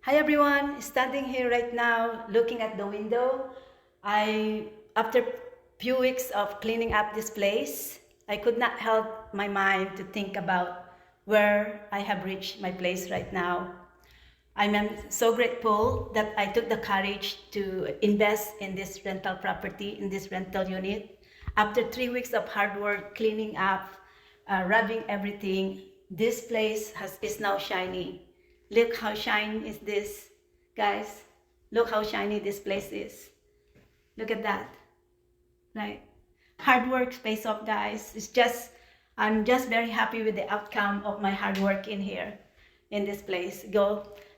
Hi everyone, standing here right now looking at the window. After few weeks of cleaning up this place, I could not help my mind to think about where I have reached my place right now. I'm so grateful that I took the courage to invest in this rental property, in this rental unit. After 3 weeks of hard work, cleaning up, rubbing everything, this place is now shiny. Look how shiny is this, guys. Look how shiny this place is. Look at that, right? Hard work pays off, guys. I'm just very happy with the outcome of my hard work in here, in this place.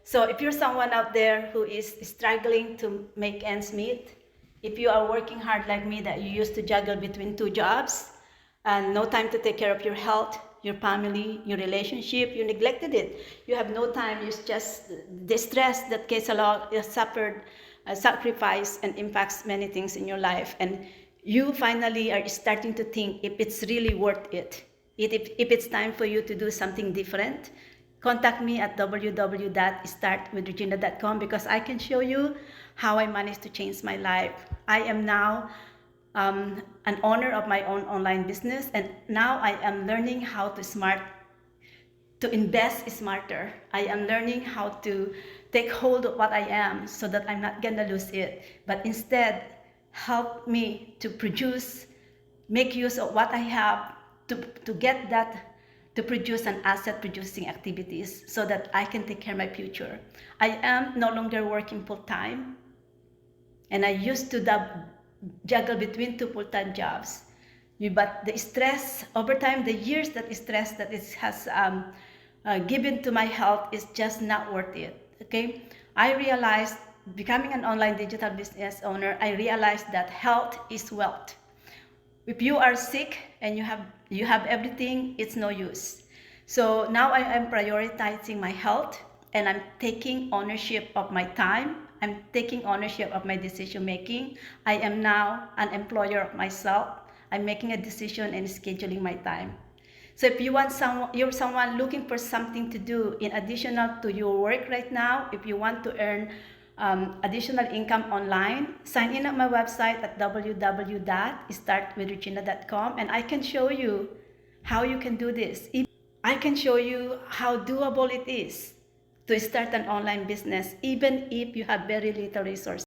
So if you're someone out there who is struggling to make ends meet, if you are working hard like me, that you used to juggle between two jobs and no time to take care of your health, your family, your relationship, you neglected it. You have no time. It's just the stress that gets a lot suffered, sacrifice, and impacts many things in your life. And you finally are starting to think if it's really worth it. If it's time for you to do something different, contact me at www.startwithregina.com because I can show you how I managed to change my life. I am now an owner of my own online business, and now I am learning how to invest smarter. I am learning how to take hold of what I am so that I'm not gonna lose it, but instead help me to produce, make use of what I have to get that, to produce an asset producing activities so that I can take care of my future. I am no longer working full time, and I used to juggle between two full-time jobs. But the stress over time, the years that stress that it has given to my health is just not worth it. Okay, I realized, becoming an online digital business owner, I realized that health is wealth. If you are sick and you have everything, it's no use. So now I am prioritizing my health, and I'm taking ownership of my time. I'm taking ownership of my decision making. I am now an employer of myself. I'm making a decision and scheduling my time. So if you're someone looking for something to do in addition to your work right now, if you want to earn additional income online, sign in at my website at www.startwithregina.com, and I can show you how you can do this. I can show you how doable it is to start an online business, even if you have very little resources.